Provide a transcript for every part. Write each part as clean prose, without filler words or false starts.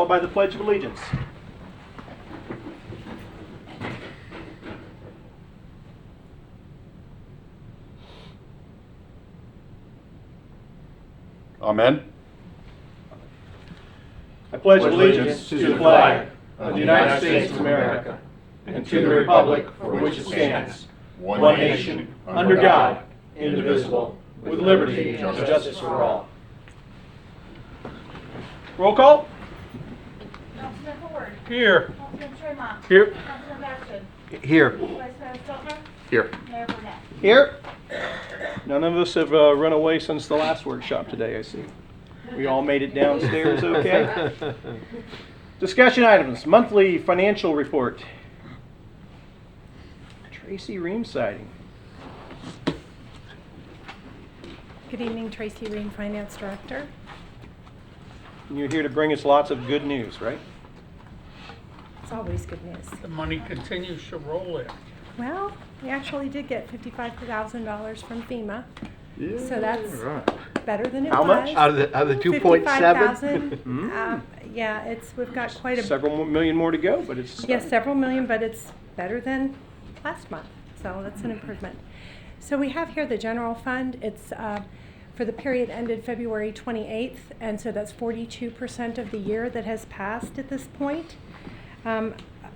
followed by the Pledge of Allegiance. Amen. I pledge allegiance to the flag of the United States of America and to the republic for which it stands, one nation, under God, indivisible, with liberty and justice for all. Roll call. Councilman Ford. Here. Councilman Tremont. Here. Councilman Batson. Here. Vice Mayor Stelter. Here. Mayor Burnett. Here. None of us have run away since the last workshop today, I see. We all made it downstairs okay. Discussion items, monthly financial report. Tracy Ream sighting. Good evening, Tracy Ream, Finance Director. You're here to bring us lots of good news, right? It's always good news. The money continues to roll in. Well, we actually did get $55,000 from FEMA, so that's better than it How was. much? Out of the 2.7? $55,000. Yeah, we've got quite a Several million more to go, but it's yes, several million, but it's better than last month, so that's an improvement. So we have here the general fund. It's for the period ended February 28th, and so that's 42% of the year that has passed at this point.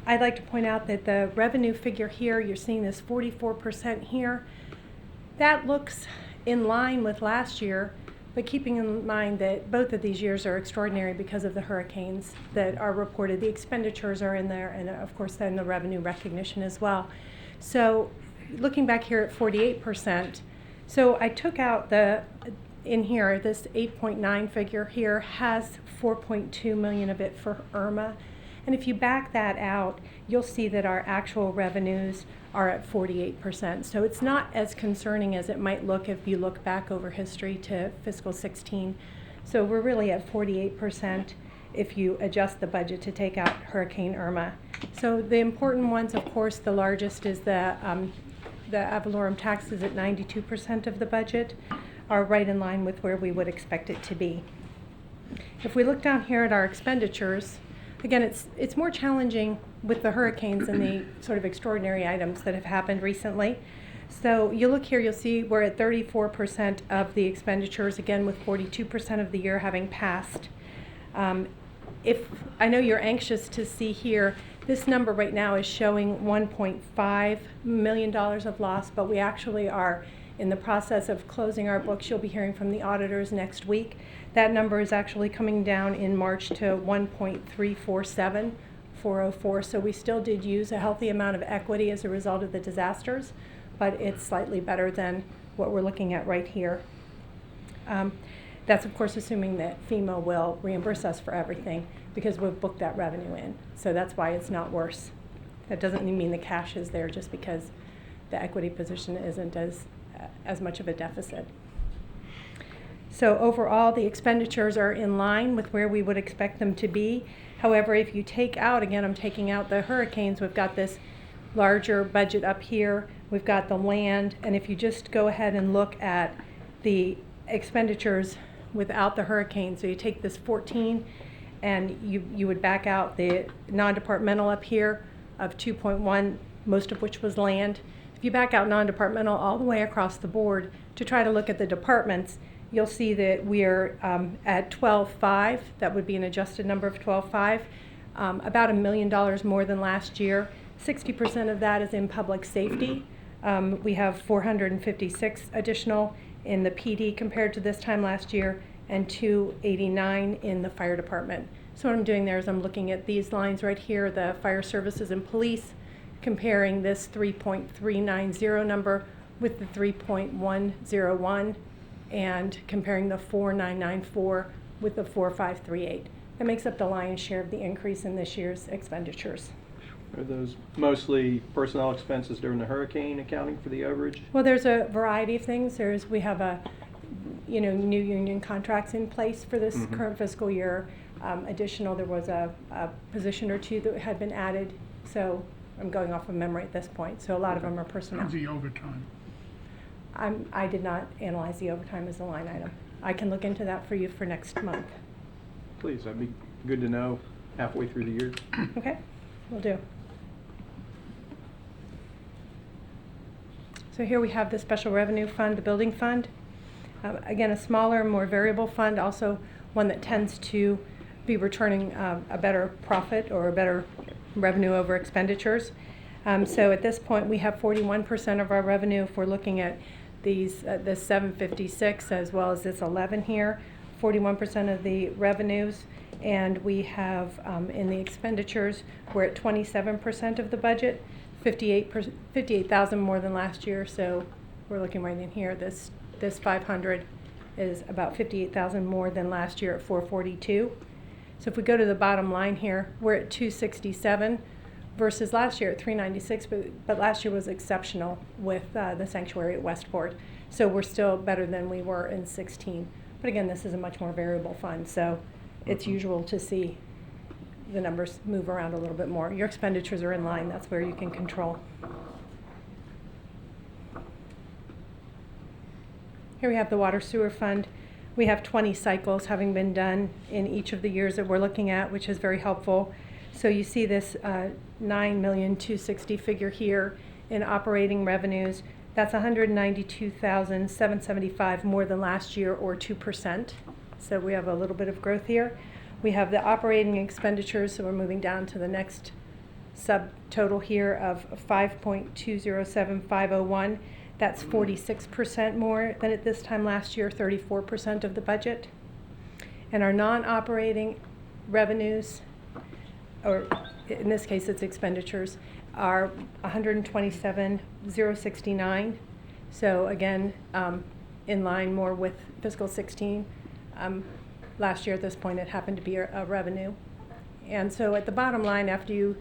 I'd like to point out that the revenue figure here, you're seeing this 44% here. That looks in line with last year, but keeping in mind that both of these years are extraordinary because of the hurricanes that are reported. The expenditures are in there, and of course then the revenue recognition as well. So looking back here at 48%, so I took out in here, this 8.9 figure here has 4.2 million of it for Irma. And if you back that out, you'll see that our actual revenues are at 48%. So it's not as concerning as it might look if you look back over history to fiscal 16. So we're really at 48% if you adjust the budget to take out Hurricane Irma. So the important ones, of course, the largest is the ad valorem taxes at 92% of the budget, are right in line with where we would expect it to be. If we look down here at our expenditures, again, it's more challenging with the hurricanes and the sort of extraordinary items that have happened recently. So you look here, you'll see we're at 34% of the expenditures, again with 42% of the year having passed. If I know you're anxious to see here, this number right now is showing $1.5 million of loss, but we actually are in the process of closing our books. You'll be hearing from the auditors next week. That number is actually coming down in March to 1.347404. So we still did use a healthy amount of equity as a result of the disasters, but it's slightly better than what we're looking at right here. That's of course assuming that FEMA will reimburse us for everything because we've booked that revenue in. So that's why it's not worse. That doesn't mean the cash is there just because the equity position isn't as much of a deficit. So overall, the expenditures are in line with where we would expect them to be. However, if you take out, again, I'm taking out the hurricanes, we've got this larger budget up here, we've got the land, and if you just go ahead and look at the expenditures without the hurricanes, so you take this 14 and you would back out the non-departmental up here of 2.1, most of which was land. If you back out non-departmental all the way across the board to try to look at the departments, you'll see that we're at 12.5. That would be an adjusted number of 12.5, about $1 million more than last year. 60% of that is in public safety. We have 456 additional in the PD compared to this time last year, and 289 in the fire department. So what I'm doing there is I'm looking at these lines right here, the fire services and police, comparing this 3.390 number with the 3.101, and comparing the 4.994 with the 4.538. That makes up the lion's share of the increase in this year's expenditures. Are those mostly personnel expenses during the hurricane accounting for the overage? Well, there's a variety of things. We have new union contracts in place for this current fiscal year. Additional, there was a position or two that had been added. So I'm going off of memory at this point. So a lot of them are personnel. How's the overtime? I did not analyze the overtime as a line item. I can look into that for you for next month. Please, that'd be good to know. halfway through the year. Okay, will do. So here we have the special revenue fund, the building fund. Again, a smaller, more variable fund, also one that tends to be returning a better profit or a better revenue over expenditures. So at this point, we have 41% of our revenue. If we're looking at these, this 756 as well as this 11 here, 41% of the revenues. And we have in the expenditures, we're at 27% of the budget, 58,000 more than last year. So we're looking right in here. This 500 is about 58,000 more than last year at 442. So if we go to the bottom line here, we're at 267 versus last year at 396, but last year was exceptional with the sanctuary at Westport. So we're still better than we were in 16. But again, this is a much more variable fund, so it's usual to see the numbers move around a little bit more. Your expenditures are in line, that's where you can control. Here we have the water sewer fund. We have 20 cycles having been done in each of the years that we're looking at, which is very helpful. So you see this $9,260,000 figure here in operating revenues. That's $192,775 more than last year, or 2%. So we have a little bit of growth here. We have the operating expenditures, so we're moving down to the next subtotal here of $5.207501. That's 46% more than at this time last year, 34% of the budget. And our non-operating revenues, or in this case it's expenditures, are $127,069. So again, in line more with fiscal 16. Last year at this point it happened to be a revenue. And so at the bottom line, after you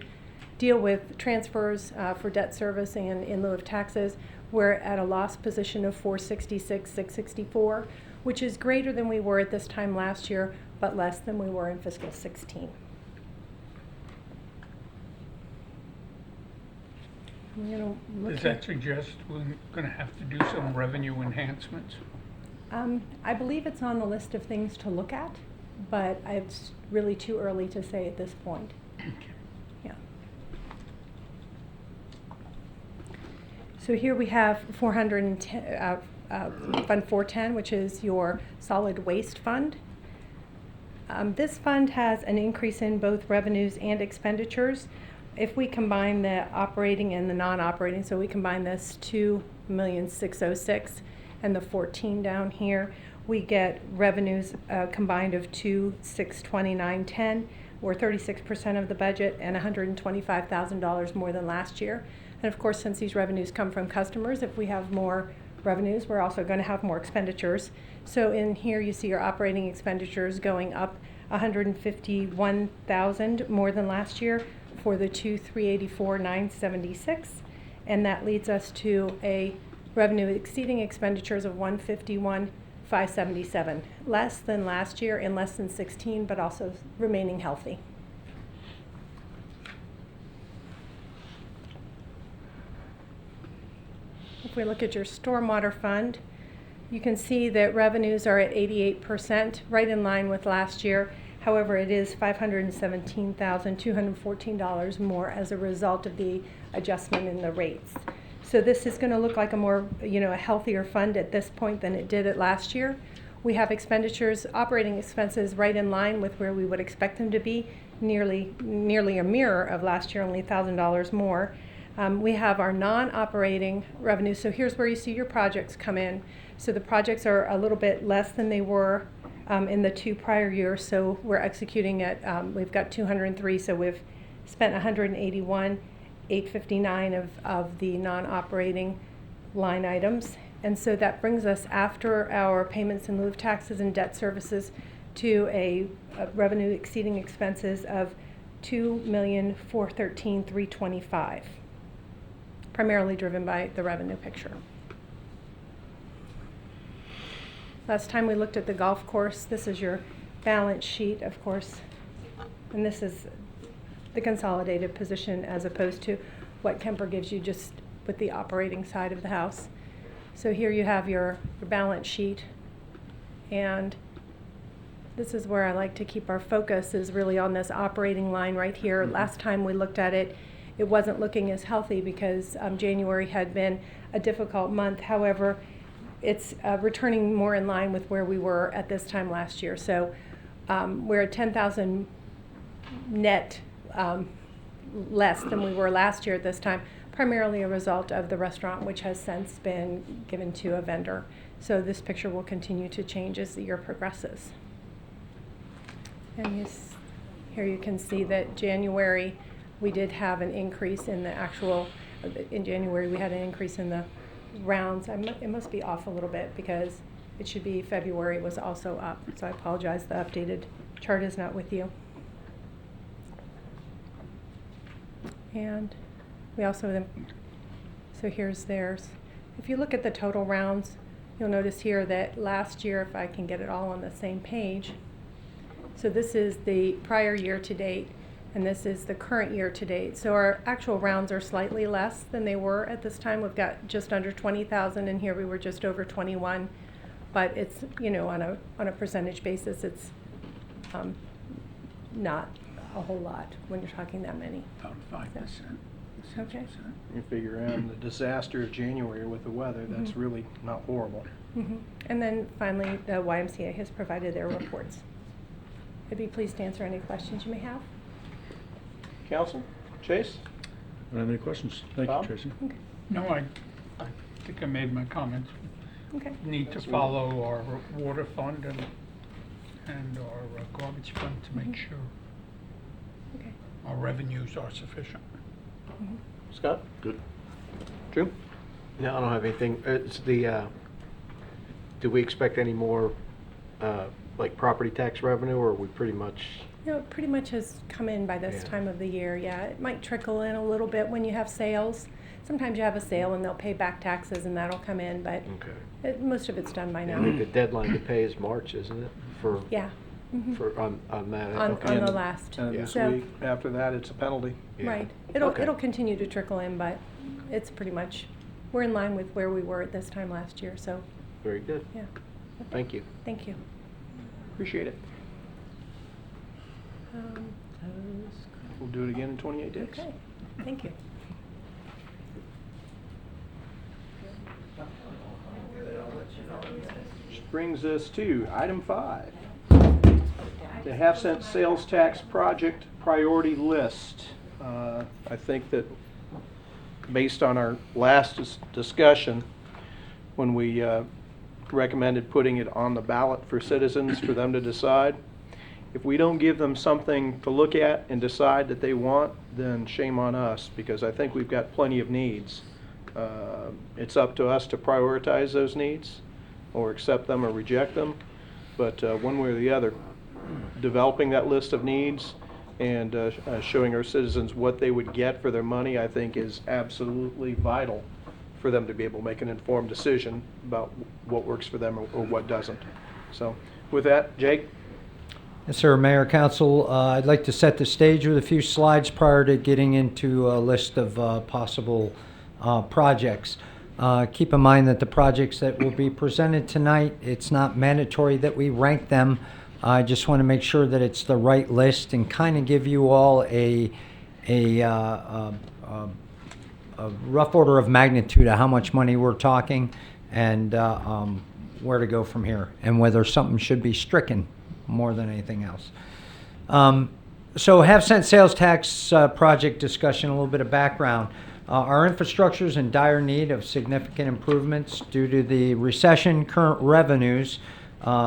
deal with transfers for debt service and in lieu of taxes, we're at a loss position of $466,664, which is greater than we were at this time last year, but less than we were in fiscal 16. Does that suggest we're going to have to do some revenue enhancements? I believe it's on the list of things to look at, but it's really too early to say at this point. Yeah. So here we have 410, Fund 410, which is your solid waste fund. This fund has an increase in both revenues and expenditures. If we combine the operating and the non-operating, so we combine this $2,606,000 and the 14 down here, we get revenues combined of $2,629,10, or 36% of the budget, and $125,000 more than last year. And of course, since these revenues come from customers, if we have more revenues, we're also going to have more expenditures. So in here you see your operating expenditures going up $151,000 more than last year for the $2,384,976, and that leads us to a revenue exceeding expenditures of $151,577, less than last year and less than 16, but also remaining healthy. If we look at your stormwater fund, you can see that revenues are at 88%, right in line with last year. However, it is $517,214 more as a result of the adjustment in the rates. So this is going to look like a more, a healthier fund at this point than it did at last year. We have expenditures, operating expenses right in line with where we would expect them to be, nearly a mirror of last year, only $1,000 more. We have our non-operating revenues. So here's where you see your projects come in. So the projects are a little bit less than they were in the two prior years. So we're executing at, we've got 203, so we've spent 181, 859 of the non-operating line items. And so that brings us, after our payments in lieu of taxes and debt services, to a revenue exceeding expenses of $2,413,325, primarily driven by the revenue picture. Last time we looked at the golf course. This is your balance sheet, of course, and this is the consolidated position as opposed to what Kemper gives you just with the operating side of the house. So here you have your balance sheet, and this is where I like to keep our focus, is really on this operating line right here. Last time we looked at it, it wasn't looking as healthy because January had been a difficult month. However, it's returning more in line with where we were at this time last year. So we're at 10,000 net less than we were last year at this time, primarily a result of the restaurant, which has since been given to a vendor. So this picture will continue to change as the year progresses. And here you can see that January, we did have an increase in the actual, in January we had an increase in the rounds. It must be off a little bit because it should be February was also up. So I apologize, the updated chart is not with you. And we also, so here's theirs. If you look at the total rounds, you'll notice here that last year, if I can get it all on the same page, so this is the prior year to date, and this is the current year to date. So our actual rounds are slightly less than they were at this time. We've got just under 20,000, and here we were just over 21. But it's, you know, on a percentage basis, it's not a whole lot when you're talking that many. About 5%. Okay. You figure in the disaster of January with the weather, that's really not horrible. Mm-hmm. And then finally, the YMCA has provided their reports. I'd be pleased to answer any questions you may have. Council? Chase? I don't have any questions. Thank Bob? you, Tracy. Okay. No, I think I made my comments. Okay. Need to follow our water fund and our garbage fund to make sure Okay. our revenues are sufficient. Mm-hmm. Scott? Good. Drew? No, I don't have anything. It's the, do we expect any more, like property tax revenue, or are we pretty much? No, it pretty much has come in by this Yeah. time of the year, yeah. It might trickle in a little bit when you have sales. Sometimes you have a sale and they'll pay back taxes and that'll come in, but Okay. most of it's done by I now. think the deadline to pay is March, isn't it? For, Yeah. Mhm. for, on that. On Okay. the last. And Yeah. this So- week, after that, it's a penalty. Yeah. Right. Okay. It'll continue to trickle in, but it's pretty much, we're in line with where we were at this time last year, so, Very good. yeah. Thank you. Thank you. Appreciate it. We'll do it again in 28 days. Okay, thank you. Which brings us to item 5. The half-cent sales tax project priority list. I think that based on our last discussion, when we recommended putting it on the ballot for citizens for them to decide, if we don't give them something to look at and decide that they want, then shame on us, because I think we've got plenty of needs. It's up to us to prioritize those needs, or accept them or reject them, but one way or the other, developing that list of needs and showing our citizens what they would get for their money, I think is absolutely vital for them to be able to make an informed decision about what works for them or what doesn't. So with that, Jake? Yes, sir. Mayor, Council, I'd like to set the stage with a few slides prior to getting into a list of possible projects. Keep in mind that the projects that will be presented tonight, it's not mandatory that we rank them. I just want to make sure that it's the right list and kind of give you all a rough order of magnitude of how much money we're talking and where to go from here, and whether something should be stricken more than anything else. So half-cent sales tax project discussion, a little bit of background. Our infrastructure is in dire need of significant improvements due to the recession. Current revenues,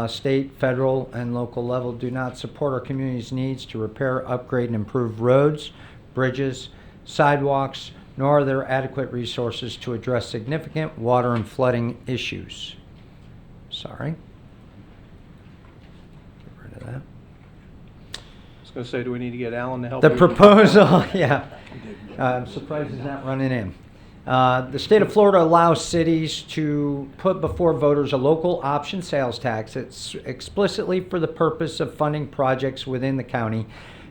state, federal, and local level, do not support our community's needs to repair, upgrade, and improve roads, bridges, sidewalks, nor are there adequate resources to address significant water and flooding issues. Sorry. Get rid of that. I was going to say, do we need to get Alan to help? The you? proposal, yeah. I'm surprised he's not running in. The state of Florida allows cities to put before voters a local option sales tax. It's explicitly for the purpose of funding projects within the county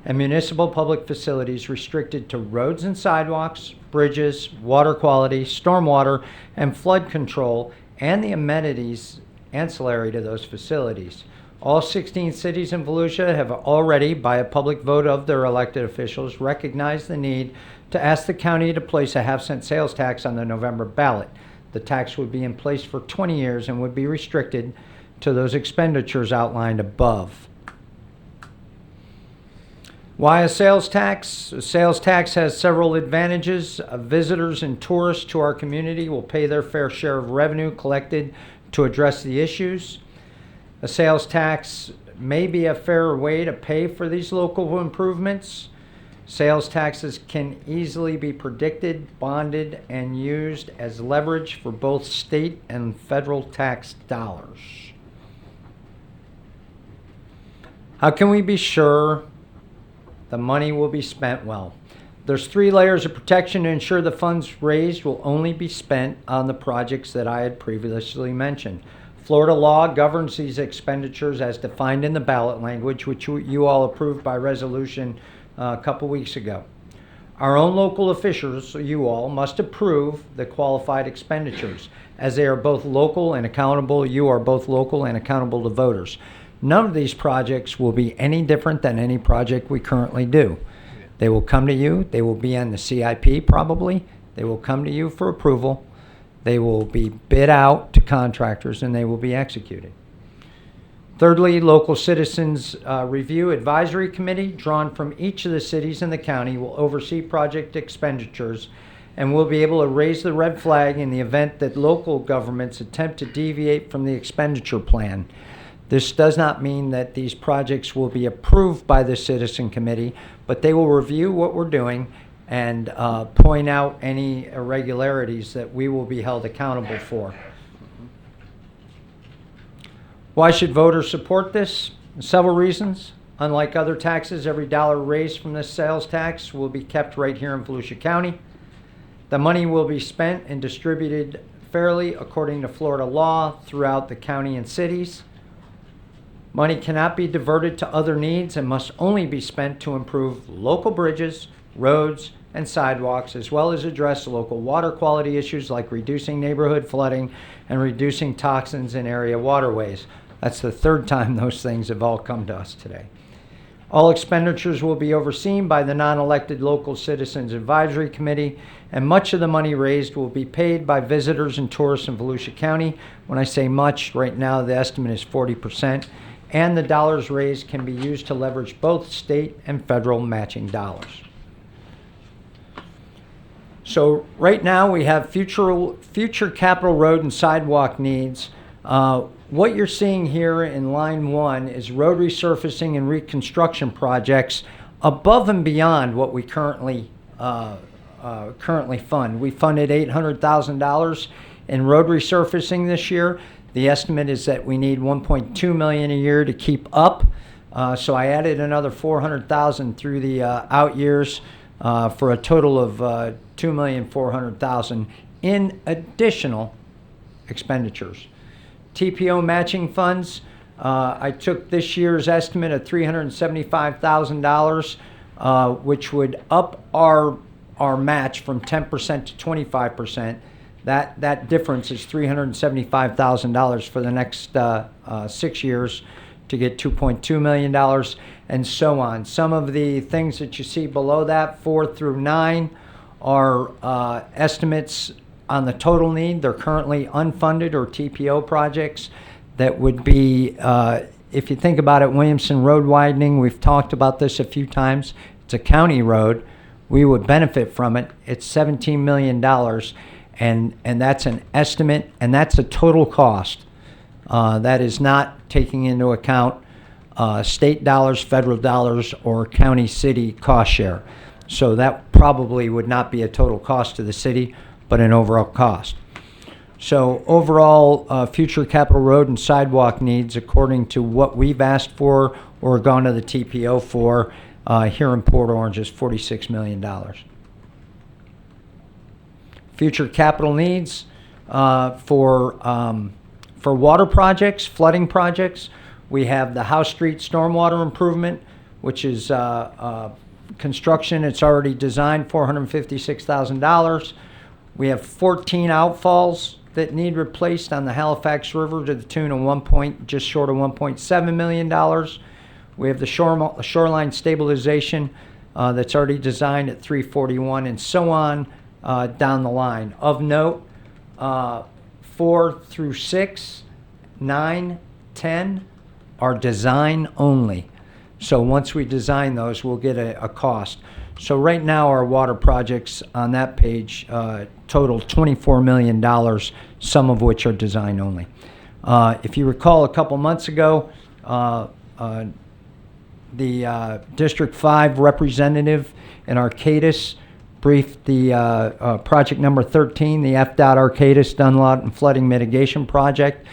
and municipal public facilities restricted to roads and sidewalks, bridges, water quality, stormwater, and flood control, and the amenities ancillary to those facilities. All 16 cities in Volusia have already, by a public vote of their elected officials, recognized the need to ask the county to place a half-cent sales tax on the November ballot. The tax would be in place for 20 years and would be restricted to those expenditures outlined above. Why a sales tax? A sales tax has several advantages. Visitors and tourists to our community will pay their fair share of revenue collected to address the issues. A sales tax may be a fairer way to pay for these local improvements. Sales taxes can easily be predicted, bonded, and used as leverage for both state and federal tax dollars. How can we be sure the money will be spent well? There's 3 layers of protection to ensure the funds raised will only be spent on the projects that I had previously mentioned. Florida law governs these expenditures as defined in the ballot language, which you all approved by resolution a couple weeks ago. Our own local officials, you all, must approve the qualified expenditures, as they are both local and accountable. You are both local and accountable to voters. None of these projects will be any different than any project we currently do. They will come to you. They will be on the CIP probably. They will come to you for approval. They will be bid out to contractors and they will be executed. Thirdly, local citizens review advisory committee drawn from each of the cities in the county will oversee project expenditures and will be able to raise the red flag in the event that local governments attempt to deviate from the expenditure plan. This does not mean that these projects will be approved by the citizen committee, but they will review what we're doing and point out any irregularities that we will be held accountable for. Why should voters support this? Several reasons. Unlike other taxes, every dollar raised from this sales tax will be kept right here in Volusia County. The money will be spent and distributed fairly according to Florida law throughout the county and cities. Money cannot be diverted to other needs and must only be spent to improve local bridges, roads, and sidewalks, as well as address local water quality issues like reducing neighborhood flooding and reducing toxins in area waterways. That's the 3rd time those things have all come to us today. All expenditures will be overseen by the non-elected local citizens advisory committee, and much of the money raised will be paid by visitors and tourists in Volusia County. When I say much, right now the estimate is 40%, and the dollars raised can be used to leverage both state and federal matching dollars. So right now we have future capital road and sidewalk needs. What you're seeing here in line 1 is road resurfacing and reconstruction projects above and beyond what we currently fund. We funded $800,000 in road resurfacing this year. The estimate is that we need $1.2 million a year to keep up. So I added another $400,000 through the out years for a total of $2,400,000 in additional expenditures. TPO matching funds, I took this year's estimate of $375,000, which would up our match from 10% to 25%. That difference is $375,000 for the next 6 years to get $2.2 million, and so on. Some of the things that you see below that, 4 through 9, are estimates on the total need. They're currently unfunded or TPO projects that would be, if you think about it, Williamson Road widening, we've talked about this a few times. It's a county road. We would benefit from it. It's $17 million, and that's an estimate, and that's a total cost. That is not taking into account state dollars, federal dollars, or county city cost share. So that probably would not be a total cost to the city, but an overall cost. So overall, future capital road and sidewalk needs, according to what we've asked for or gone to the TPO for here in Port Orange, is $46 million. Future capital needs for water projects, flooding projects, we have the House Street stormwater improvement, which is construction. It's already designed, $456,000. We have 14 outfalls that need replaced on the Halifax River to the tune of just short of $1.7 million. We have the shoreline stabilization that's already designed at 341, and so on down the line. Of note, 4 through 6, 9, 10 are design only. So once we design those, we'll get a cost. So right now, our water projects on that page total $24 million, some of which are design only. If you recall, a couple months ago, the District 5 representative in Arcadis briefed the project number 13, the FDOT Arcadis Dunlawton Flooding Mitigation Project,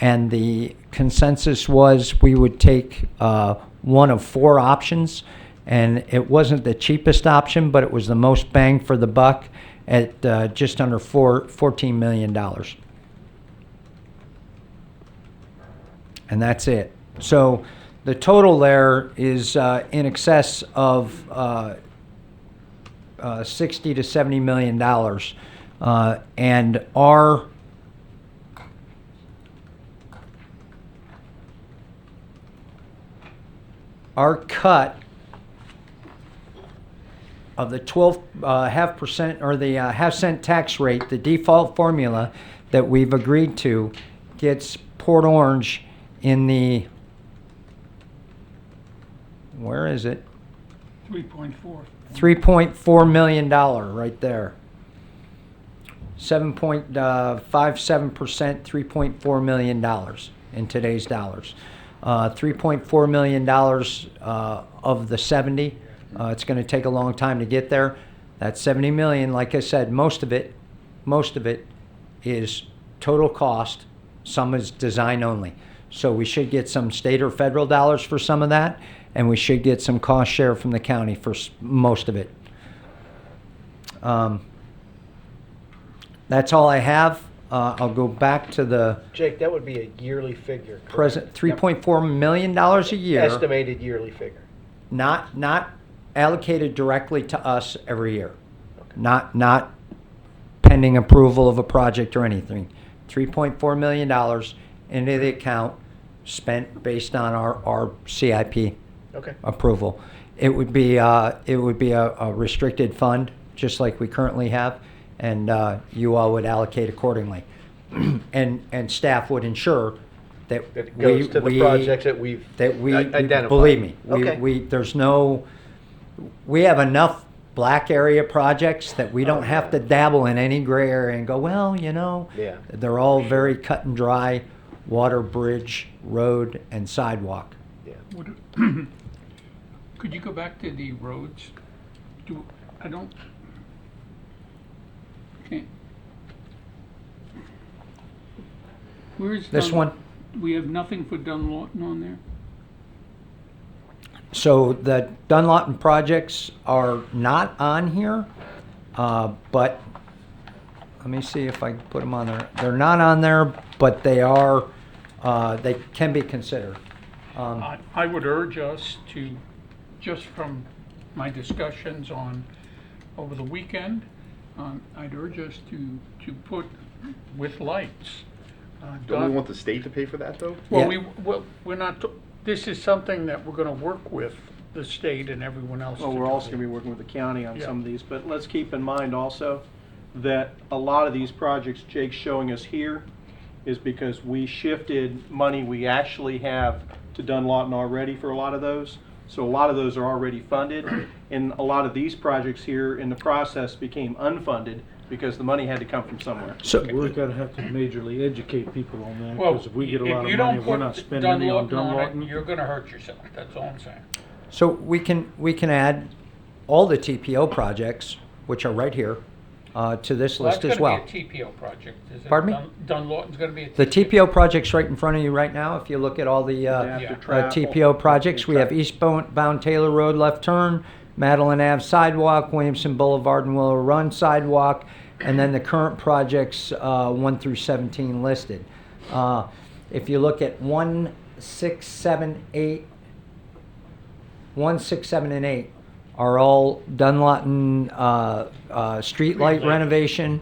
and the consensus was we would take one of 4 options, and it wasn't the cheapest option, but it was the most bang for the buck at just under $14 million. And that's it. So the total there is in excess of $60 to $70 million. And our cut of the 12.5% or the half-cent tax rate, the default formula that we've agreed to, gets Port Orange in the, where is it? 3.4. $3.4 million right there. 7.57%, $3.4 million in today's dollars. $3.4 million of the 70. It's going to take a long time to get there. That 70 million, like I said, most of it is total cost. Some is design only. So we should get some state or federal dollars for some of that, and we should get some cost share from the county for most of it. That's all I have. I'll go back to the Jake, that would be a yearly figure, correct? present. $3.4 million a year. Estimated yearly figure. Not allocated directly to us every year. Not pending approval of a project or anything. $3.4 million into the account, spent based on our CIP Okay. approval. It would be a restricted fund, just like we currently have, and you all would allocate accordingly. and staff would ensure that That it goes to the projects that we've identified. Believe me, Okay. we have enough black area projects that we don't have to dabble in any gray area and go, well, you know, Yeah. they're all very cut and dry: water, bridge, road, and sidewalk. Yeah. Could you go back to the roads? Okay. Where's This one. We have nothing for Dunlawton on there? So the Dunlawton projects are not on here, but let me see if I can put them on there. They're not on there, but they are, they can be considered. I would urge us to, just from my discussions over the weekend, I'd urge us to put with lights. Don't we want the state to pay for that, though? Well, Yeah. we're not, this is something that we're gonna work with the state and everyone else. Well, to we're do. also going to be working with the county on Yeah. some of these, but let's keep in mind also that a lot of these projects Jake's showing us here is because we shifted money we actually have to Dunlawton already for a lot of those. So a lot of those are already funded, and a lot of these projects here in the process became unfunded because the money had to come from somewhere. So we're gonna have to majorly educate people on that, Well, because if we get a lot you of don't money, we're put not spending any on it, Dunlawton. you're gonna hurt yourself, that's all I'm saying. So we can add all the TPO projects, which are right here, to this list as well. That's gonna be a TPO project, is it? Pardon me? Dunlawton's gonna be a TPO? The TPO project's right in front of you right now. If you look at all the Adaptive travel, TPO projects, we have traffic. eastbound Taylor Road left turn, Madeline Ave sidewalk, Williamson Boulevard and Willow Run sidewalk, and then the current projects 1 through 17 listed. If you look at 1, 6, 7, 8, 1, 6, 7, and 8 are all Dunlawton street light renovation.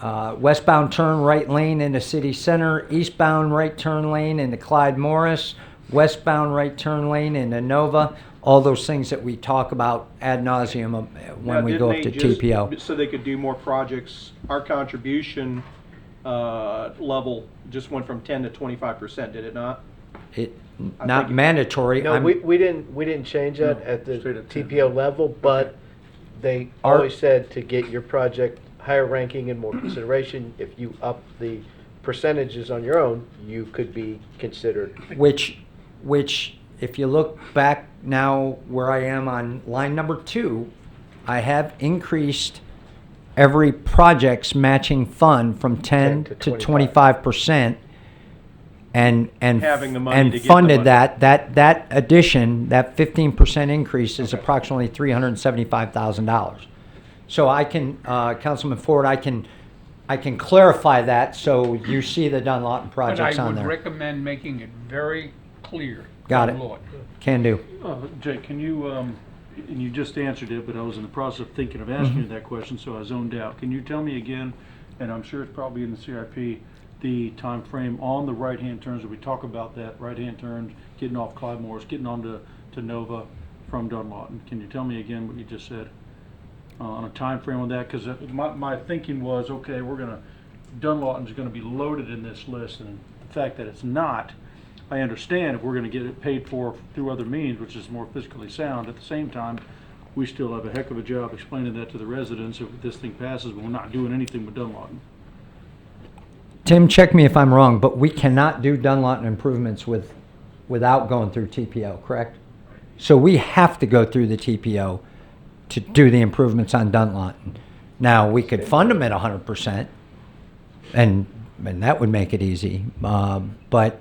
westbound turn right lane into city center, eastbound right turn lane into Clyde Morris, westbound right turn lane into Nova, all those things that we talk about ad nauseum when Now, we go up didn't to they just- TPO. So they could do more projects, our contribution level just went from 10 to 25%, did it not? It, I not think- mandatory. No, I'm- we didn't change that No, at the stayed at 10. TPO level, but they Our- always said to get your project higher ranking and more consideration, if you up the percentages on your own, you could be considered. which, if you look back now where I am on line number 2, I have increased every project's matching fund from 10 to to 25%. And Having the money to get the funded money. that addition, that 15% increase is approximately $375,000. So I can, Councilman Ford, I can clarify that so you see the Dunlawton projects But I on would there. recommend making it very clear. Got by it. law. Can do. Jake, can you, and you just answered it, but I was in the process of thinking of asking you that question, so I zoned out. Can you tell me again, and I'm sure it's probably in the CIP, the time frame on the right-hand turns, that we talk about that, right-hand turns, getting off Clyde Morris, getting on to Nova from Dunlawton? Can you tell me again what you just said? On a time frame on that, because my thinking was, okay, Dunlawton's gonna be loaded in this list, and the fact that it's not, I understand if we're gonna get it paid for through other means, which is more fiscally sound. At the same time, we still have a heck of a job explaining that to the residents if this thing passes, but we're not doing anything with Dunlawton. Tim, check me if I'm wrong, but we cannot do Dunlawton improvements without going through TPO, correct? So we have to go through the TPO to do the improvements on Dunlawton. Now, we could fund them at 100%, and that would make it easy. But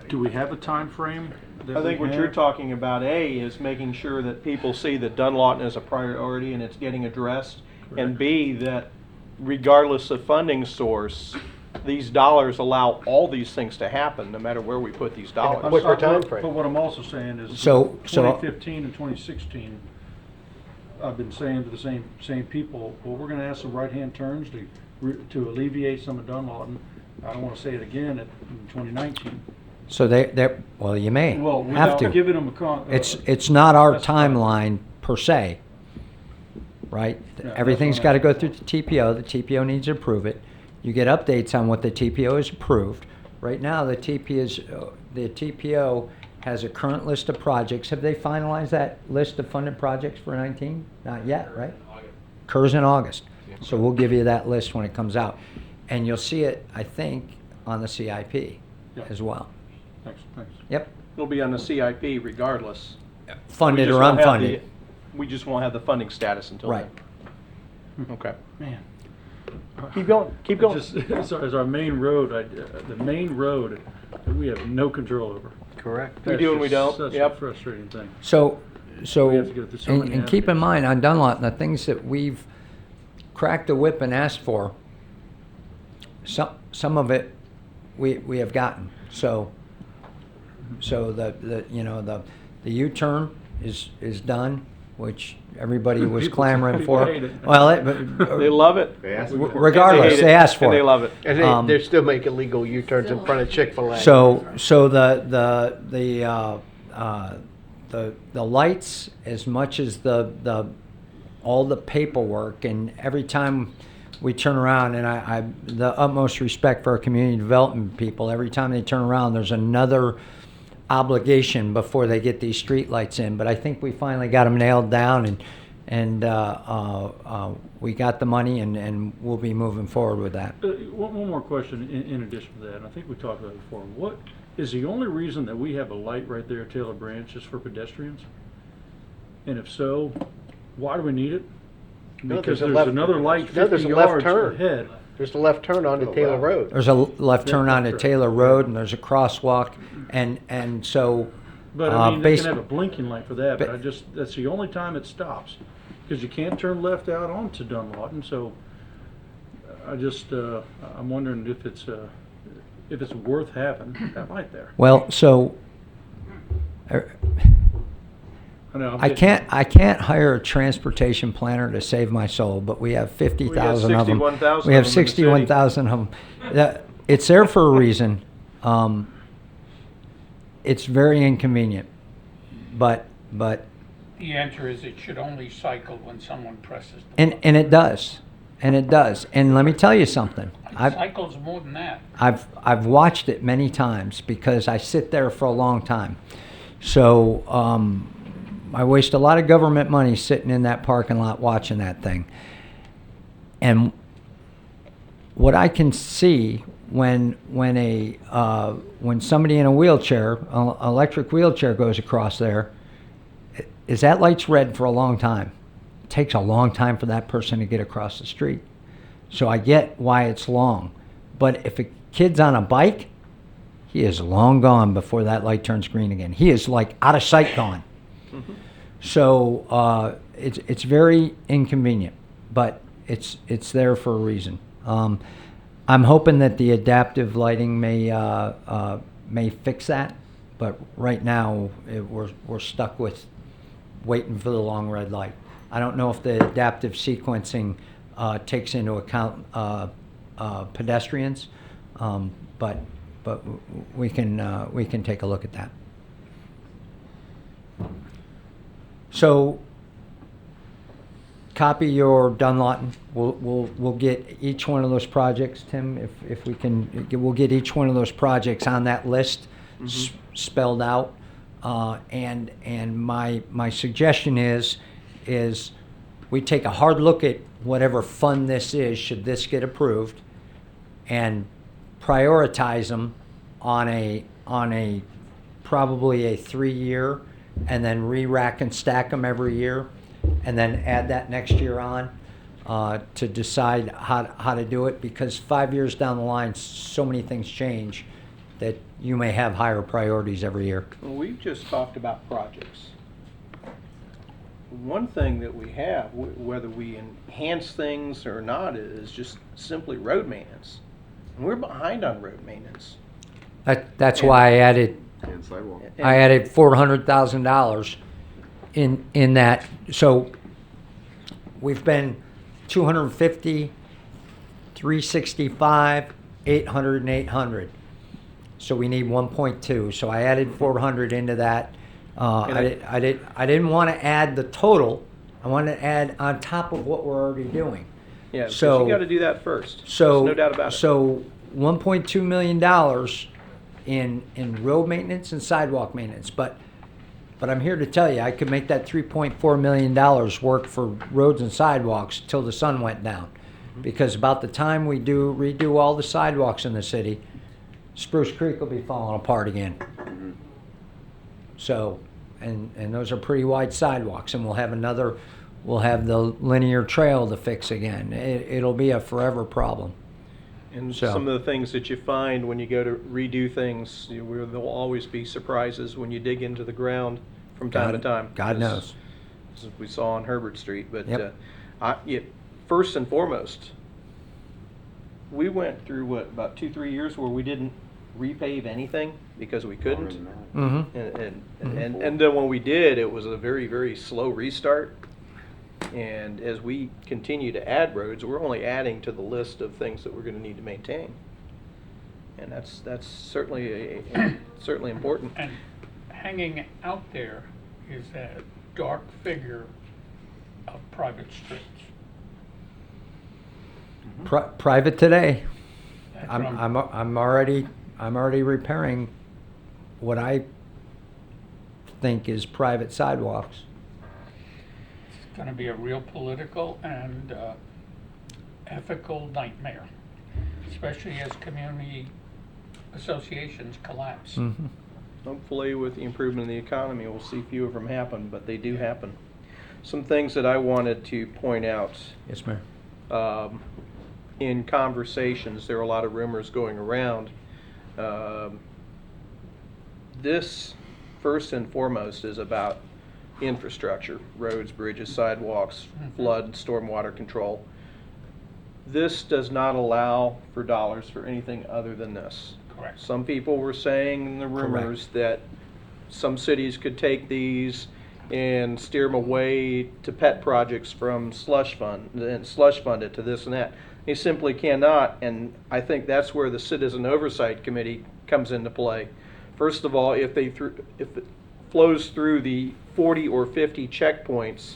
Do we have a time frame? I think what you're talking about, A, is making sure that people see that Dunlawton is a priority and it's getting addressed. And B, that regardless of funding source, these dollars allow all these things to happen, no matter where we put these dollars. Quicker time frame. But what I'm also saying is, So- 2015 and 2016, I've been saying to the same people, well, we're gonna ask some right-hand turns to alleviate some of Dunlawton. I don't wanna say it again in 2019. so well, you may Well, have without to. giving them a It's not our That's fine. timeline per se, right? that's Everything's what got to I'm- go through the TPO. The TPO needs to approve it. You get updates on what the TPO has approved. Right now, the TPO has a current list of projects. Have they finalized that list of funded projects for 19? Not yet, right? Occurs in August. So we'll give you that list when it comes out. And you'll see it, I think, on the CIP Yeah. as well. Thanks. Yep. It'll be on the CIP regardless. Funded We or just won't have unfunded. we just won't have the funding status until Right. then. Okay. Man. Keep going, keep going. Just, as our main road, the main road that we have no control over. Correct. We do and we don't. Such Yep. a frustrating thing. So, We have to go through so many and keep in avenues. mind, on Dunlawton, the things that we've cracked the whip and asked for, some of it we have gotten. So the U-turn is done, which everybody was People- clamoring people for. hate it. Well, They love it. regardless, hate they it, asked for and they it. love it. And they're still making legal U-turns in front of Chick-fil-A. So the lights, as much as all the paperwork, and every time we turn around, and I the utmost respect for our community development people, every time they turn around, there's another obligation before they get these street lights in. But I think we finally got them nailed down, and we got the money, and we'll be moving forward with that. One more question in addition to that, and I think we talked about it before. What is the only reason that we have a light right there at Taylor Branch is for pedestrians? And if so, why do we need it? No, Because there's a there's left- another light no, there's 50 a left yards turn. ahead. There's the left turn onto Taylor Road. There's a left turn onto Correct. Taylor Road, and there's a crosswalk, and so. But I mean, they bas- can have a blinking light for that, but Ba- that's the only time it stops. Because you can't turn left out onto Dunlawton, so I'm wondering if it's worth having that light there. Well, so know, I'm I getting- can't hire a transportation planner to save my soul, but we have 50,000 of them. 61,000 We have of them in the city. 61,000 of them. It's there for a reason. It's very inconvenient, but The answer is it should only cycle when someone presses the button. and it does, and it does. And let me tell you something. It cycles more than that. I've watched it many times because I sit there for a long time. So I waste a lot of government money sitting in that parking lot watching that thing. And what I can see when somebody in a wheelchair, electric wheelchair, goes across there, is that light's red for a long time. It takes a long time for that person to get across the street. So I get why it's long. But if a kid's on a bike, he is long gone before that light turns green again. He is like out of sight gone. So it's very inconvenient, but it's there for a reason. I'm hoping that the adaptive lighting may fix that, but right now we're stuck with waiting for the long red light. I don't know if the adaptive sequencing takes into account pedestrians, but we can take a look at that. So copy your Dunlawton. We'll get each one of those projects, Tim, if we can. We'll get each one of those projects on that list spelled out. And my suggestion is we take a hard look at whatever fund this is, should this get approved, and prioritize them on a probably a 3-year, and then re-rack and stack them every year, and then add that next year on to decide how to do it, because 5 years down the line, so many things change that you may have higher priorities every year. Well, we've just talked about projects. One thing that we have, whether we enhance things or not, is just simply road maintenance. And we're behind on road maintenance. That's why I added And sidewalk. $400,000 in that. So we've been 250, 365, 800, and 800. So we need 1.2. So I added 400 into that. I didn't want to add the total. I wanted to add on top of what we're already doing. Yeah, because So- you got to do that first. So There's no doubt about it. So $1.2 million in road maintenance and sidewalk maintenance, but I'm here to tell you I could make that $3.4 million work for roads and sidewalks till the sun went down, because about the time we redo all the sidewalks in the city, Spruce Creek will be falling apart again. So, and those are pretty wide sidewalks, and we'll have the linear trail to fix again. It'll be a forever problem. And So- some of the things that you find when you go to redo things, there'll always be surprises when you dig into the ground from time to time. God as- knows. As we saw on Herbert Street. But Yep. first and foremost, we went through, about 2-3 years where we didn't repave anything because we couldn't. Mm-hmm. And then when we did, it was a very, very slow restart. And as we continue to add roads, we're only adding to the list of things that we're going to need to maintain. And that's certainly certainly important. And hanging out there is that dark figure of private streets. Private today. That's I'm what I'm already repairing what I think is private sidewalks. It's going to be a real political and ethical nightmare, especially as community associations collapse. Mm-hmm. Hopefully, with the improvement in the economy, we'll see few of them happen, but they do happen. Some things that I wanted to point out. Yes, Mayor. In conversations, there are a lot of rumors going around. This, first and foremost, is about infrastructure, roads, bridges, sidewalks, flood, stormwater control. This does not allow for dollars for anything other than this. Correct. Some people were saying in the rumors that some cities could take these and steer them away to pet projects from slush fund and slush fund it to this and that. He simply cannot, and I think that's where the Citizen Oversight Committee comes into play. First of all, if it flows through the 40 or 50 checkpoints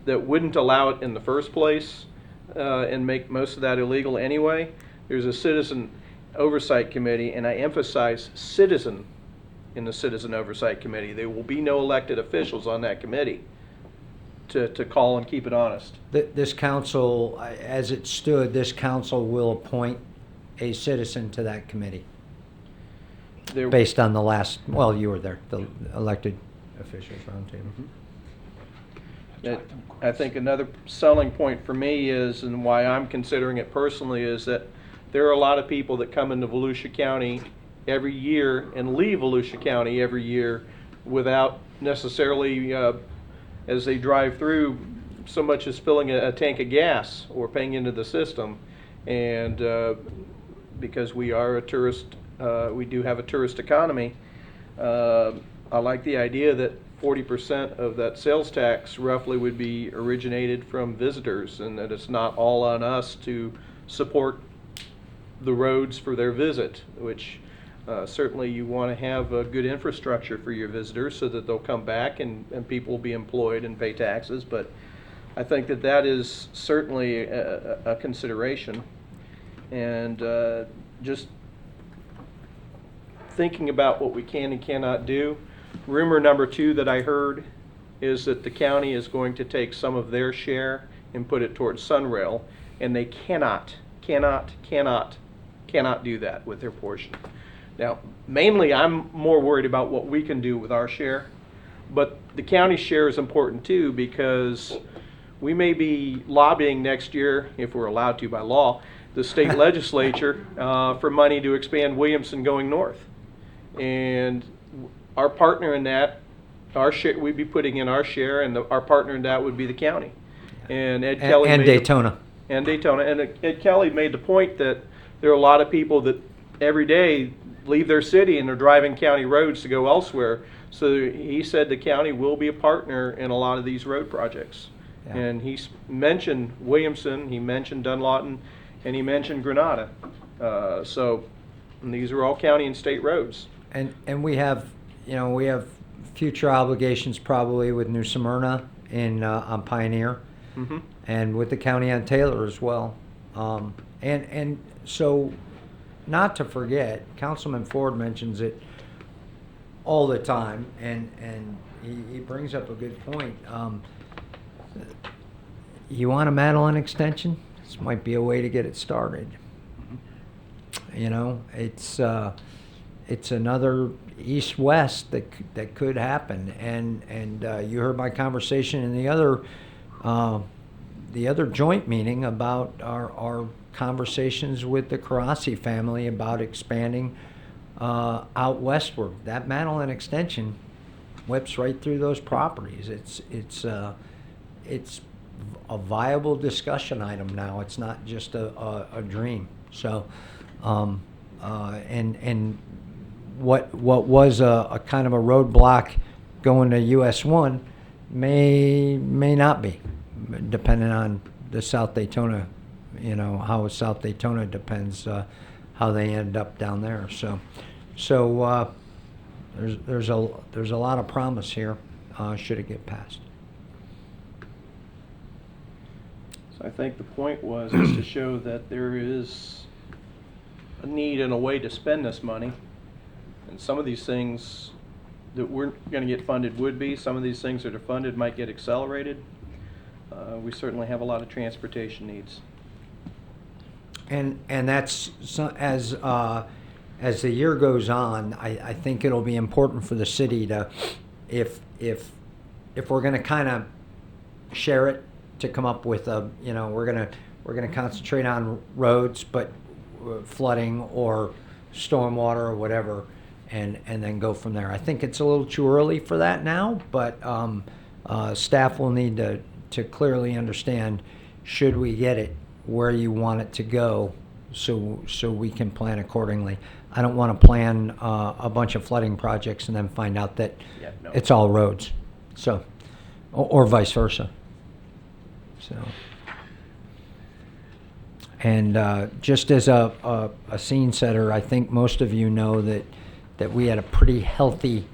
that wouldn't allow it in the first place and make most of that illegal anyway, there's a Citizen Oversight Committee, and I emphasize citizen in the Citizen Oversight Committee. There will be no elected officials on that committee to call and keep it honest. This council, as it stood, this council will appoint a citizen to that committee There, based on the last, well, you were there, the elected officials roundtable. I think another selling point for me is, and why I'm considering it personally, is that there are a lot of people that come into Volusia County every year and leave Volusia County every year without necessarily, as they drive through, so much as filling a tank of gas or paying into the system. And because we are a tourist, we do have a tourist economy, I like the idea that 40% of that sales tax roughly would be originated from visitors, and that it's not all on us to support the roads for their visit, which certainly you want to have a good infrastructure for your visitors so that they'll come back and people will be employed and pay taxes. But I think that that is certainly a consideration. And just thinking about what we can and cannot do, rumor number 2 that I heard is that the county is going to take some of their share and put it towards Sunrail, and they cannot do that with their portion. Now, mainly I'm more worried about what we can do with our share, but the county share is important too, because we may be lobbying next year, if we're allowed to by law, the state legislature for money to expand Williamson going north. And our partner in that, our share, we'd be putting in our share, and our partner in that would be the county. And Ed Kelly And made the- Daytona. and Daytona. And Ed Kelly made the point that there are a lot of people that every day leave their city and are driving county roads to go elsewhere. So he said the county will be a partner in a lot of these road projects. Yeah. And he mentioned Williamson, he mentioned Dunlawton, and he mentioned Granada. And these are all county and state roads. And we have, we have future obligations probably with New Smyrna on Pioneer, Mm-hmm. and with the county on Taylor as well. And so, not to forget, Councilman Ford mentions it all the time, and he brings up a good point. You want a Madeline extension? This might be a way to get it started. It's another east-west that could happen, and you heard my conversation in the other joint meeting about our conversations with the Carassi family about expanding out westward. That Madeline extension whips right through those properties. It's a viable discussion item now. It's not just a dream. So, and what was a kind of a roadblock going to US 1 may not be, depending on the South Daytona, how South Daytona depends how they end up down there. So there's a lot of promise here should it get passed. So I think the point was is to show that there is a need and a way to spend this money. And some of these things that we're going to get funded would be. Some of these things that are funded might get accelerated. We certainly have a lot of transportation needs. And that's as the year goes on, I think it'll be important for the city to, if we're going to kind of share it, to come up with we're going to concentrate on roads, but flooding or stormwater or whatever, and then go from there. I think it's a little too early for that now, but staff will need to clearly understand, should we get it where you want it to go, so we can plan accordingly. I don't want to plan a bunch of flooding projects and then find out that it's all roads. So or vice versa. So, and just as a scene setter, I think most of you know that we had a pretty healthy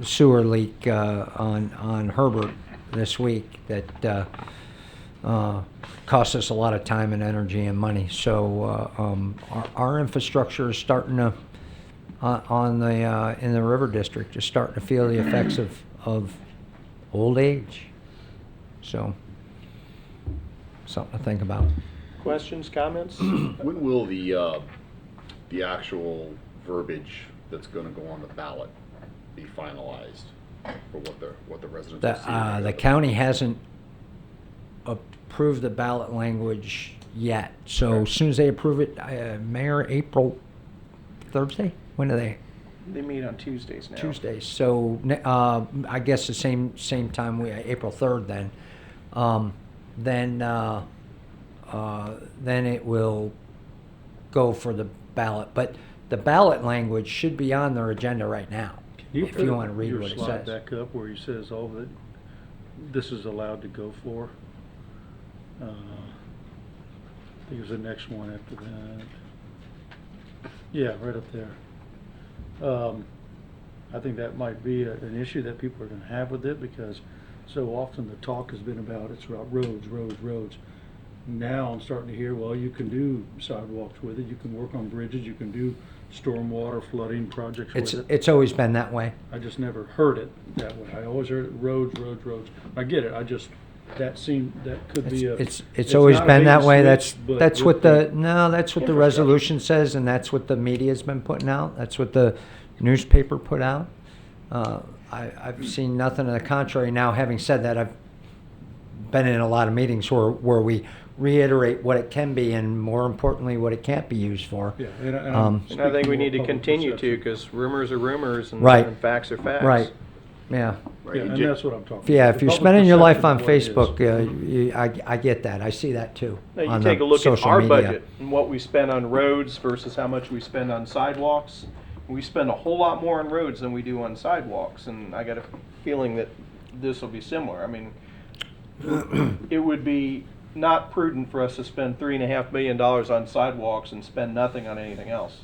sewer leak on Herbert this week that cost us a lot of time and energy and money. So our infrastructure is starting to in the River District is starting to feel the effects of old age. So something to think about. Questions, comments? When will the actual verbiage that's going to go on the ballot be finalized for what the residents will see? The county hasn't approved the ballot language yet. So as soon as they approve it, Mayor, April, Thursday? When are they? They meet on Tuesdays now. Tuesdays. So I guess the same time April 3rd then. Then it will go for the ballot. But the ballot language should be on their agenda right now. If you want to read what it Your slide says. back up where he says all that this is allowed to go for. I think it was the next one after that. Yeah, right up there. I think that might be an issue that people are going to have with it, because so often the talk has been about it's about roads, roads, roads. Now I'm starting to hear, well, you can do sidewalks with it, you can work on bridges, you can do stormwater flooding projects with it. It's always been that way. I just never heard it that way. I always heard it roads, roads, roads. I get it. That could be a. It's always not a been bait that and way. switch, but That's with what that's what the infrastructure. resolution says, and that's what the media's been putting out. That's what the newspaper put out. I've seen nothing to the contrary. Now, having said that, I've been in a lot of meetings where we reiterate what it can be, and more importantly, what it can't be used for. Yeah, and And I think we need to speaking more public continue to, perception. because rumors are rumors and, Right. and facts are facts. Right. Yeah. Right, Yeah, and and that's what I'm talking Yeah. about. If The you're public spending your life on perception of what it is. Facebook, I get that. I see that too. Now, you on take the a look at social our media. budget and what we spend on roads versus how much we spend on sidewalks. We spend a whole lot more on roads than we do on sidewalks, and I got a feeling that this will be similar. I mean, it would be not prudent for us to spend $3.5 million on sidewalks and spend nothing on anything else.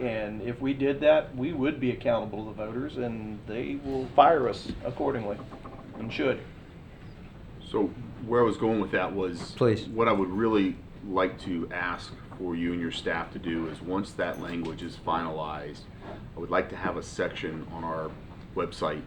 And if we did that, we would be accountable to the voters, and they will fire us accordingly, and should. So where I was going with that was, Please. what I would really like to ask for you and your staff to do is, once that language is finalized, I would like to have a section on our website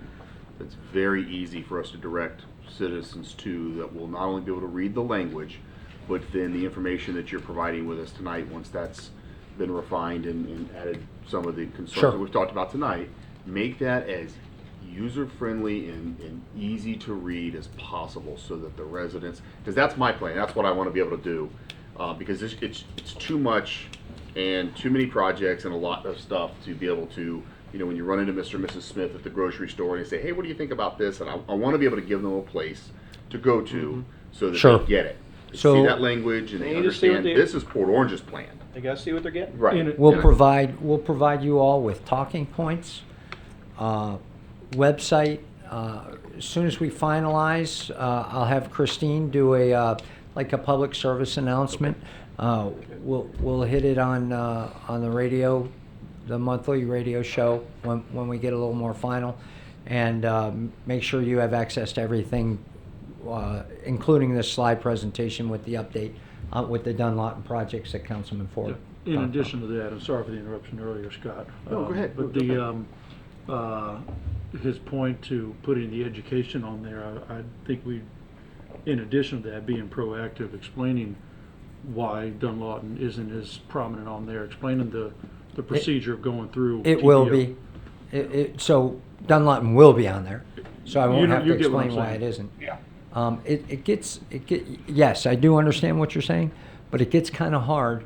that's very easy for us to direct citizens to, that will not only be able to read the language, but then the information that you're providing with us tonight, once that's been refined and added some of the concerns Sure. that we've talked about tonight, make that as user-friendly and easy to read as possible, so that the residents, because that's my plan, that's what I want to be able to do, because it's too much and too many projects and a lot of stuff to be able to, when you run into Mr. and Mrs. Smith at the grocery store and they say, hey, what do you think about this? And I want to be able to give them a place to go to so that Sure. they get it. They So- see that language and They they need to see what understand they- this is Port Orange's plan. They gotta see what they're getting. Right. And it- We'll And I- provide you all with talking points, website. As soon as we finalize, I'll have Christine do a public service announcement. We'll hit it on the radio, the monthly radio show when we get a little more final, and make sure you have access to everything, including this slide presentation with the update with the Dunlawton projects that Councilman Ford. In addition to that, I'm sorry for the interruption earlier, Scott. No, go ahead. But his point to putting the education on there, I think in addition to that, being proactive, explaining why Dunlawton isn't as prominent on there, explaining the procedure of going through. It will TPO. be. So Dunlawton will be on there. So I You won't know- have to you get what I'm explain why saying. it isn't. Yeah. Yes, I do understand what you're saying, but it gets kind of hard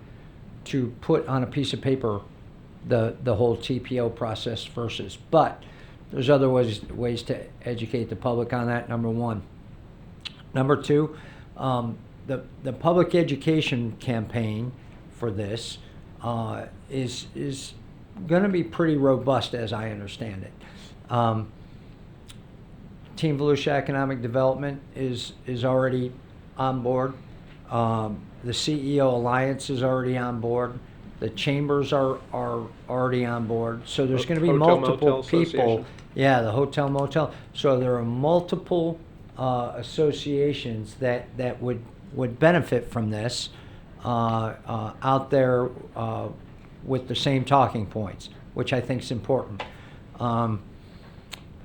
to put on a piece of paper the whole TPO process versus. But there's other ways to educate the public on that. Number one. Number two, the public education campaign for this is going to be pretty robust, as I understand it. Team Volusia Economic Development is already on board. The CEO Alliance is already on board. The chambers are already on board. So there's going to be Hotel multiple Motel people. Association. Yeah, the Hotel Motel. So there are multiple associations that would benefit from this out there with the same talking points, which I think is important.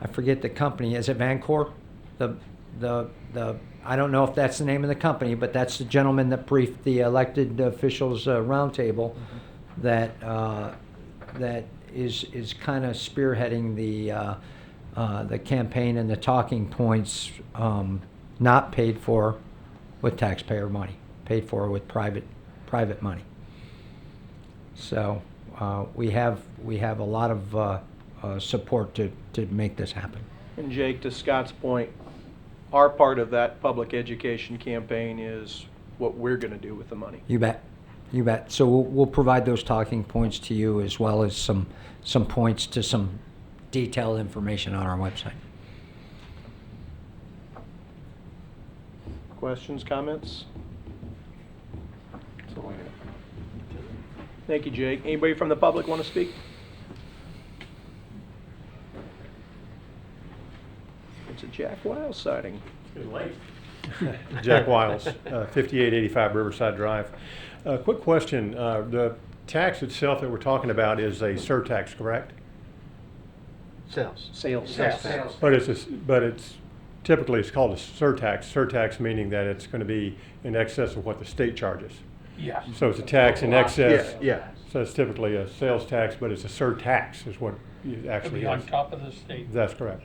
I forget the company. Is it Vancor? The I don't know if that's the name of the company, but that's the gentleman that briefed the elected officials roundtable that is kind of spearheading the campaign and the talking points, not paid for with taxpayer money, paid for with private money. So we have a lot of support to make this happen. And Jake, to Scott's point, our part of that public education campaign is what we're going to do with the money. You bet. You bet. So we'll provide those talking points to you as well as some points to some detailed information on our website. Questions, comments? Thank you, Jake. Anybody from the public want to speak? It's a Jack Wiles sighting. Jack Wiles, 5885 Riverside Drive. Quick question. The tax itself that we're talking about is a surtax, correct? Sales. Sales Yes. tax. But it's typically it's called a surtax. Surtax meaning that it's going to be in excess of what the state charges. Yes. So it's a tax in excess. Yeah. So it's typically a sales tax, but it's a surtax is what it To actually be on is. top of the state. That's correct.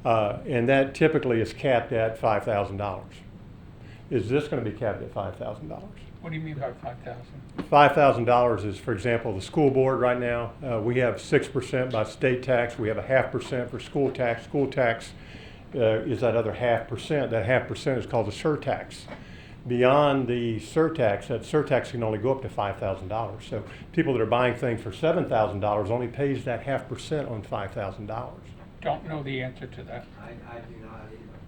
And that typically is capped at $5,000. Is this going to be capped at $5,000? What do you mean by 5,000? $5,000 is, for example, the school board right now. We have 6% by state tax. We have a 0.5% for school tax. School tax is that other 0.5%. That 0.5% is called the surtax. Beyond the surtax, that surtax can only go up to $5,000. So people that are buying things for $7,000 only pays that 0.5% on $5,000. Don't know the answer to that. I do not either.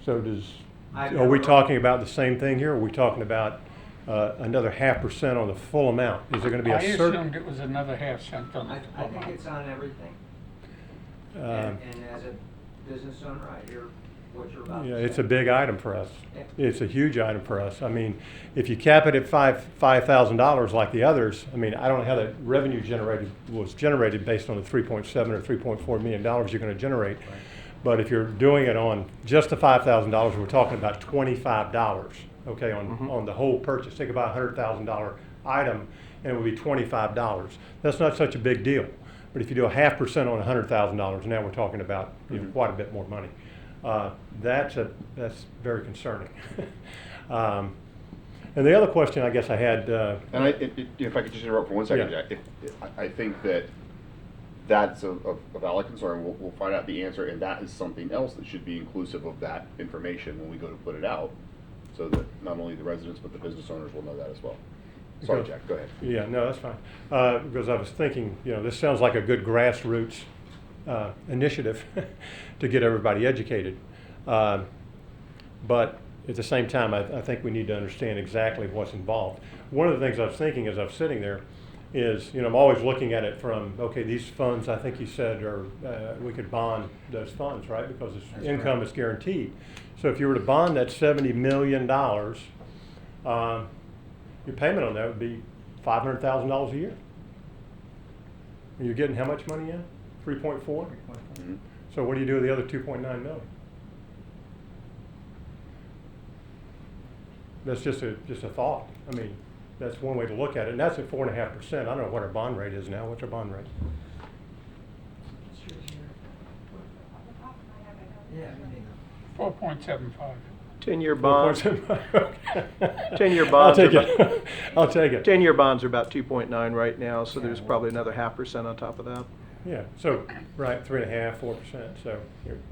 So are we talking about the same thing here? Or are we talking about another 0.5% on the full amount? Is there going to be I a certain? assumed it was another half cent on the I full think amount. it's on everything. And as a business owner, I hear what you're about to Yeah, say. it's a big item for us. Yeah. It's a huge item for us. I mean, if you cap it at $5,000 like the others, I mean, I don't know how that revenue was generated based on the 3.7 or 3.4 million dollars you're going to generate. Right. But if you're doing it on just the $5,000, we're talking about $25. Okay, on the whole purchase. Think about a $100,000 item, and it would be $25. That's not such a big deal. But if you do a 0.5% on $100,000, now we're talking about quite a bit more money. That's very concerning. And the other question I guess I had, And if I could just interrupt for 1 second, Yeah. Jack, I think that's a valid concern. We'll find out the answer, and that is something else that should be inclusive of that information when we go to put it out, so that not only the residents but the business owners will know that as well. Sorry, Okay. Jack, go ahead. yeah, no, that's fine. Because I was thinking, this sounds like a good grassroots initiative to get everybody educated. But at the same time, I think we need to understand exactly what's involved. One of the things I was thinking as I was sitting there is, I'm always looking at it from, okay, these funds, I think you said, we could bond those funds, right? Because income is guaranteed. So if you were to bond that $70 million, your payment on that would be $500,000 a year. And you're getting how much money in? 3.4? Mhm. So what do you do with the other 2.9 million? That's just a thought. I mean, that's one way to look at it, and that's at 4.5%. I don't know what our bond rate is now. What's our bond rate? Yeah. 4.75. 10-year bonds. 10-year I'll bonds take are it. I'll take it. 10-year bonds are about 2.9 right now, so there's probably another 0.5% on top of that. Yeah, so, right, 3.5%, 4%, so,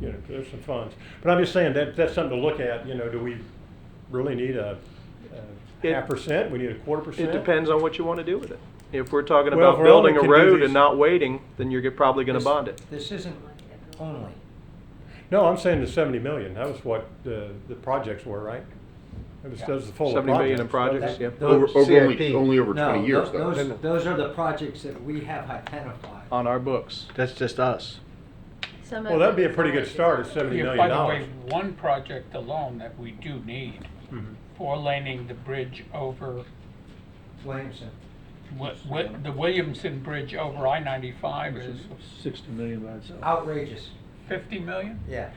there's some funds. But I'm just saying that's something to look at, do we really need a 0.5%? We need a 0.25%? It depends on what you want to do with it. If we're talking Well, about if we're only building a can do road these- and not waiting, then you're probably going to bond it. This isn't only. No, I'm saying the 70 million, that was what the projects were, right? It was, that was the full 70 million in projects, yeah. Over CIP. only over No, 20 years though. those are the projects that we have identified. On our books. That's just us. Well, that'd be a pretty good start at $70 Yeah, million. by the way, one project alone that we do need Mhm. for laning the bridge over, Williamson. the Williamson Bridge over I-95 is 60 million by itself. Outrageous, 50 million? yeah.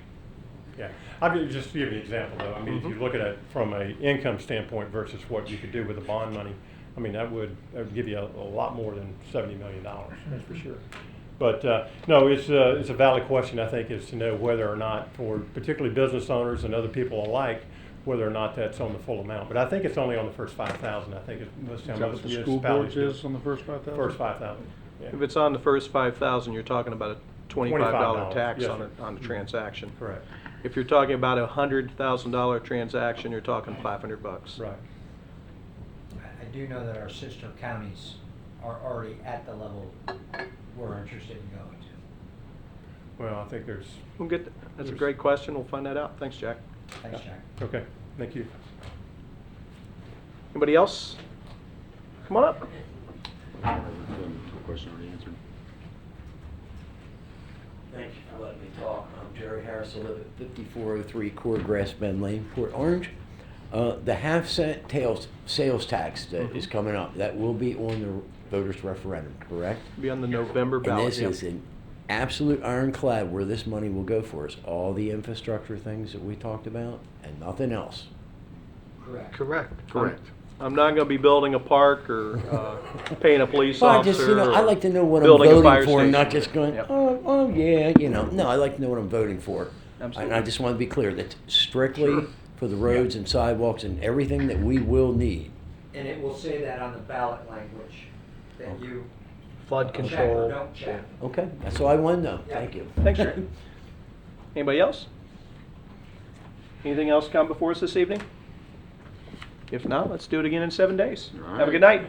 Yeah, I mean, just to give you an example though, I mean, if you look at it from a income standpoint versus what you could do with the bond money, I mean, that would give you a lot more than $70 million, that's for sure. But, no, it's a valid question, I think, is to know whether or not, for particularly business owners and other people alike, whether or not that's on the full amount. But I think it's only on the first 5,000, I think most Is that what most the school board municipalities is do. on the first 5,000? First 5,000, yeah, If it's on the first 5,000, you're talking about a $25 tax yes, on sir. the transaction. correct, If you're talking about a $100,000 transaction, you're talking $500. right. I do know that our sister counties are already at the level we're interested in going to. Well, I think there's, We'll get, that's a great question, we'll find that out. Thanks, Jack. Thanks, Jack. okay, thank you. Anybody else? Come on up. Question already answered. Thank you for letting me talk. I'm Jerry Harris. I live at 5403 Cordgrass Bend Lane, Port Orange. The half-cent sales tax that is coming up, that will be on the voters' referendum, correct? Be on the November And ballot. this yeah. is an absolute ironclad where this money will go for us. All the infrastructure things that we talked about and nothing else. Correct. Correct. Correct. I'm not gonna be building a park or paying a police Well, I officer. just, I or like to know what I'm building a voting fire for and not station. just going, Yep. oh, yeah, No, I like to know what I'm voting for. Absolutely. And I just want to be clear, that's strictly Sure. for the roads and sidewalks and everything that we will need. And it will say that on the ballot language, that you Flood check or control. don't check. Okay, that's all I want to know. Yeah. Thank you. Thanks, Jerry. Anybody else? Anything else come before us this evening? If not, let's do it again in 7 days. All Have a right. good night.